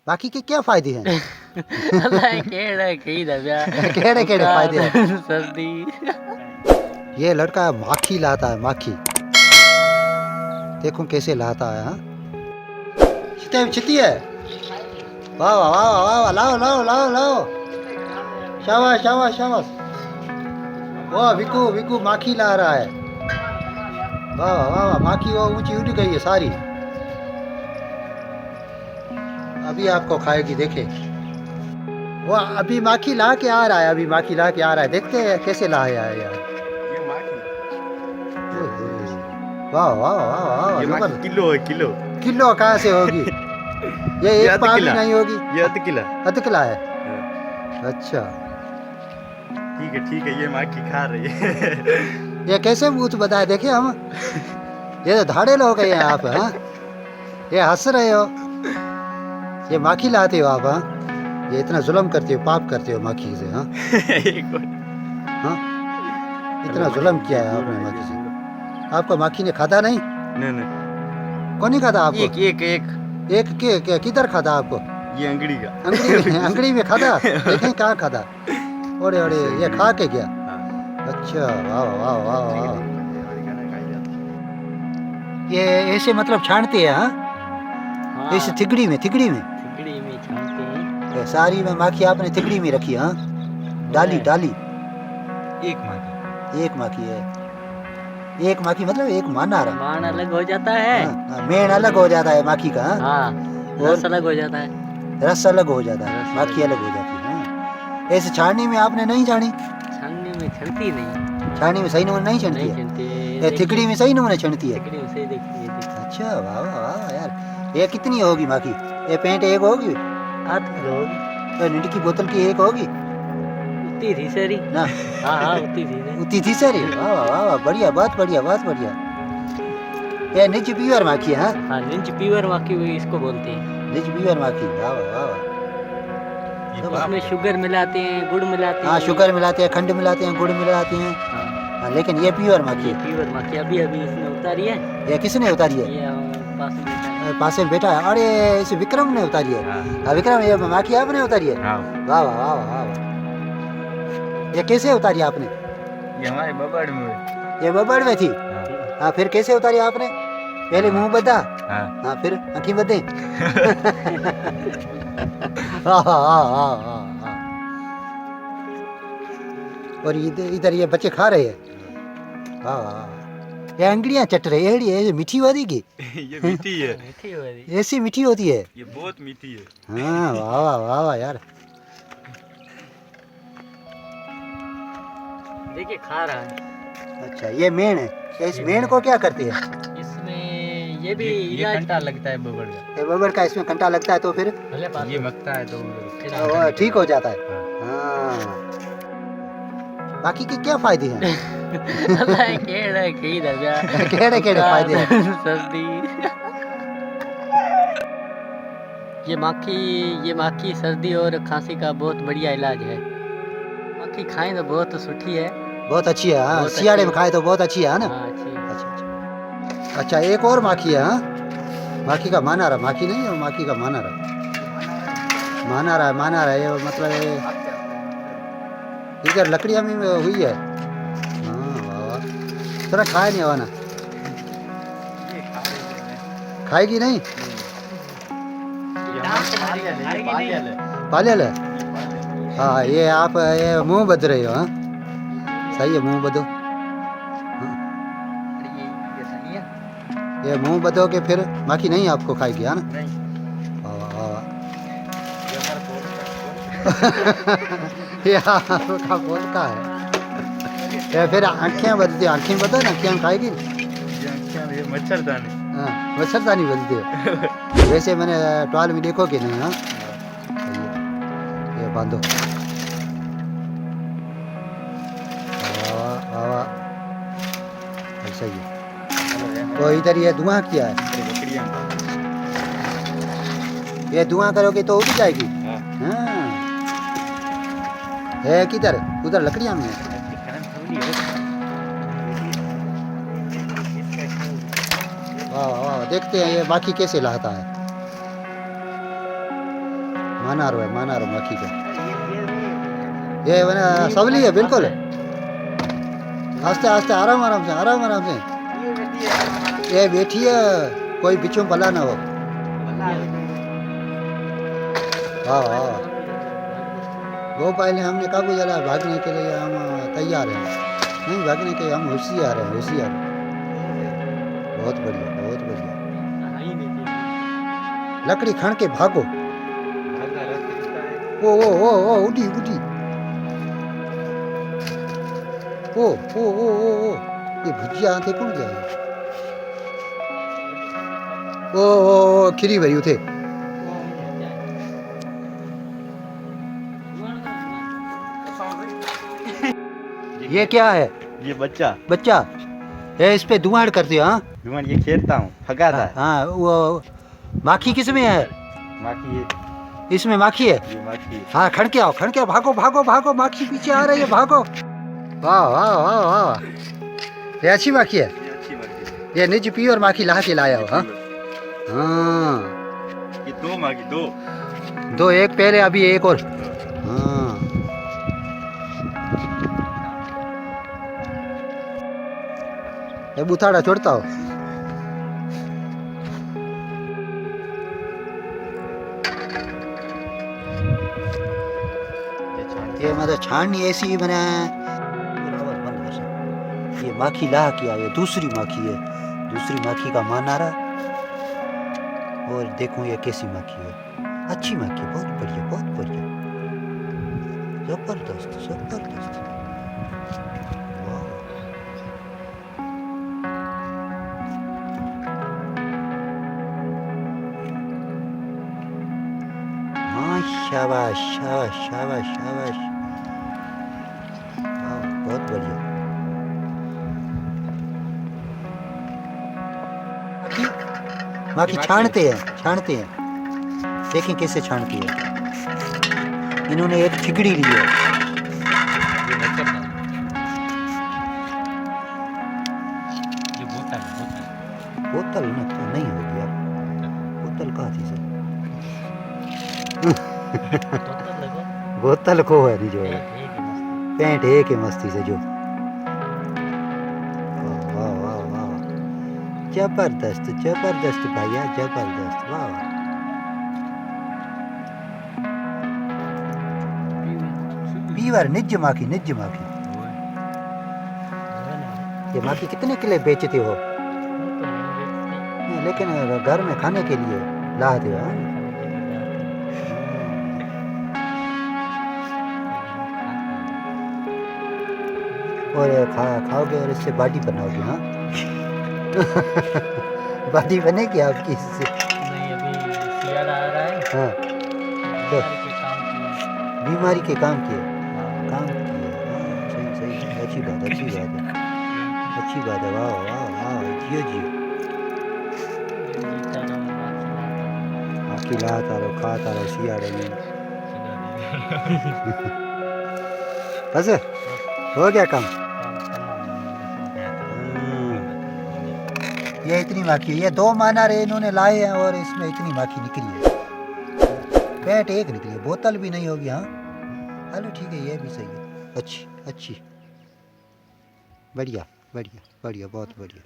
बाकी के क्या फायदे हैं? अल्लाह केड़ा कही दब्या केड़े केड़े फायदे हैं? सर्दी ये लड़का माखी लाता है, माखी। देखो कैसे लाता है। हाँ छिती है। वाह वाह वाह वाह वाह, लाओ लाओ लाओ लाओ, शाबाश शाबाश शाबाश। वाह विकू विकू माखी ला रहा है। वाह वाह वाह वाह, माखी वो ऊंची उड़ गई है सारी। अभी आपको खाएगी, देखे। वो अभी माखी ला के आ रहा है, अभी माखी ला के आ रहा है। देखते हैं कैसे लाया है यार। ये माखी, वाह वाह वाह वाह, ये माखी किलो है, किलो। किलो कहाँ से होगी? ये एक आधा पाव भी किला। नहीं होगी। ये आधा किला। आधा किला है। हाँ। अच्छा ठीक है, ये माखी खा रही है। ये कैसे मुंह बताए, देखे हम। ये तो धाड़े लोग हैं आप। हाँ ये हंस रहे हो। ये माखी लाते हो आप। हाँ ये इतना जुल्म करते हो, पाप करते हो माखी से। हाँ हाँ इतना जुल्म किया है आपने माखी से। आपको माखी ने खाता नहीं? नहीं कौन नहीं खाता आपको? एक एक किधर खाता आपको? ये अंगड़ी का। अंगड़ी में खाता? देखें कहाँ खाता। ओरे ओरे, ये खा के गया। हाँ। अच्छा वाह वाह वाह वाह। ये ऐसे मतलब छानते हैं। हाँ ऐसे थिगड़ी में छानते हैं। ये सारी में माखी आपने थिगड़ी में रखी। हाँ डाली डाली। एक माखी है। एक माखी मतलब एक माना रहा। मान अलग हो जाता है। मेन अलग हो जाता है माखी का। हाँ रस अलग हो जाता है। रस अलग हो जाता है, माखी अलग हो जाती है। हाँ ऐसे छाननी में आपने नहीं छानी? छानने में छनती नहीं। छानी में सही नमूने नहीं छनती है। ये थिगड़ी में सही नमूने छनती है। थिगड़ी में सही देखिए। अच्छा वाह वाह वाह यार। ये कितनी होगी माखी? ये पेंट एक होगी? आध किलो होगी। ये नींद की बोतल की एक होगी उतनी थी सरी ना? हाँ उतनी थी उतनी थी सर। वाह वाह वाह, बढ़िया, बहुत बढ़िया बहुत बढ़िया। ये निज प्योर माखी है। हाँ निंज पीवर माखी हुई इसको बोलते हैं। निज प्योर माखी। वाह वाह वाह। ये उसमें शुगर मिलाते हैं, गुड़ मिलाते हैं। हाँ शुगर मिलाते हैं, खंड मिलाते हैं, गुड़ मिलाते हैं। हाँ, लेकिन ये प्योर माखी है। पीवर माखी अभी इसने उतारी है। ये किसने उतारी है? ये पास में बैठा है। पास में बैठा है। अरे इसे विक्रम ने उतारी है। हाँ विक्रम, ये माखी आपने उतारी है? हाँ। वाह वाह वाह वाह वाह। ये कैसे उतारी आपने? ये हमारे बबड़ में। ये बबड़ में थी। हाँ फिर कैसे उतारी आपने? पहले मुंह बद्दा, हाँ। हाँ फिर आँखें बद्दे। हाँ हाँ हाँ हाँ हाँ। और इधर ये बच्चे खा रहे हैं। वाह वाह। ये अंगड़ियाँ चट रही है। ये मीठी होती की? ये मीठी है। मीठी हो रही। ऐसी मीठी होती है? ये बहुत मीठी है। हाँ वाह वाह वाह वाह यार। देखिए खा रहा है। अच्छा ये मेण है। इस मेण को क्या करते हैं? इसमें ये भी ये इलाज कंटा लगता है बबड़ का। ये बबड़ का इसमें कंटा लगता है तो फिर भले पास ये मकता है तो वो ठीक हो जाता है। हाँ बाकी के क्या फायदे हैं? अल्लाह केड़ा कही दब्या केड़े केड़े फायदे हैं? सर्दी ये माखी सर्दी और खांसी का बहुत बढ़िया इलाज है। माखी खाएं तो बहुत सूठी है। बहुत अच्छी है। हाँ बहुत सियाड़े में अच्छी खाए तो बहुत अच्छी है ना? हाँ अच्छी है। अच्छा अच्छा अच्छा। एक और माखी है। हाँ माखी का माना रहा, माखी नहीं है, माखी का माना रहा। माना रहा ये मतलब इधर लकड़ियाँ में हुई है। हाँ वाह वाह। थोड़ा खाए नहीं आवाना? खाएगी नहीं? पालियल है। हाँ ये आप ये मुंह बद रहे हो। हाँ सही है, मुंह बदो। ये मुंह बदोगे फिर माखी नहीं आपको खाएगी। है ना? वाह वाह। ये आपका बोल का है। ये फिर आँखें बदती, आँखें बदो ना, आँखें खाएगी। मच्छरदानी। हाँ मच्छरदानी बदती है। वैसे मैंने टॉल में देखो कि नहीं। हाँ सही है। ये बांधो। वाह वाह वाह। ऐसा ही है। तो इधर ये धुआं किया है। ये धुआं करोगे तो उड़ जाएगी। हाँ है किधर? उधर लकड़ियाँ में है। वाह वाह। देखते हैं ये माखी कैसे लाता है। मानारो है, मानारो माखी का। ये मैंने सबली है बिल्कुल। आस्ते आस्ते, आराम आराम से, आराम आराम से। ये बैठी है, कोई बीचों भला ना हो। हाँ हाँ, वो पहले हमने काबू जला, भागने के लिए हम तैयार हैं। नहीं भागने के, हम होशियार हैं, होशियार। बहुत बढ़िया, बहुत बढ़िया। लकड़ी खण के भागो। ओ उड़ी उड़ी। ओ ये भुजिया थे कौन गया? ओ खिरी भरी उठे। ये क्या है? ये बच्चा बच्चा ये इस पे धुआं करते हो? हाँ धुआं ये खेलता हूँ, भगाता है। हाँ, वो माखी किसमें है? माखी ये इसमें माखी है। ये माखी। हाँ खड़ के आओ, खड़ के आओ, भागो भागो भागो, माखी पीछे आ रही है, भागो। वाह वाह वाह वाह, ये अच्छी माखी है। ये अच्छी माखी है। ये निज पी और माखी ला के लाया हो। हाँ हाँ, ये दो माखी, दो दो, एक पहले अभी एक और। हाँ ये बुथाड़ा छोड़ता हो। ये मतलब छाननी ऐसी ही बना है। बंद कर सकते। ये माखी ला किया, ये दूसरी माखी है, दूसरी माखी का मानारा। और देखो ये कैसी माखी है, अच्छी माखी, बहुत बढ़िया, बहुत बढ़िया, जबरदस्त जबरदस्त। वाह। हाँ शाबाश शाबाश शाबाश शाबाश, वाह बहुत बढ़िया। माखी छानते हैं, छानते हैं, देखें कैसे छानती है। इन्होंने एक ठिकड़ी ली है। ये बोतल बोतल ना तो नहीं हो गया, बोतल कहाँ थी सर? बोतल को है नहीं जो है, पेंट है के मस्ती से जो। वाह वाह वाह, जबरदस्त जबरदस्त भैया, जबरदस्त, वाह। पीवर निज माखी, निज माखी। ये माखी कितने किलो बेचते हो? नहीं, लेकिन घर में खाने के लिए लाते हो? हाँ? और खाओगे और इससे बॉडी बनाओगे? हाँ बॉडी बनेगी आपकी इससे? नहीं, अभी सियारा आ रहा है। हाँ, तो बीमारी के काम बीमारी के काम की किए, काम किए। हाँ सही सही, अच्छी बात, अच्छी बात है, अच्छी बात है। वाह वाह वाह, जियो जियो। माखी लाता रहो, खाता रहो सियाड़े में। बस हो गया काम। ये इतनी माखी है, ये दो माना रहे इन्होंने लाए हैं और इसमें इतनी माखी निकली है। पेट एक निकली है, बोतल भी नहीं होगी। हाँ चलो ठीक है, ये भी सही है, अच्छी अच्छी, बढ़िया बढ़िया बढ़िया, बहुत बढ़िया।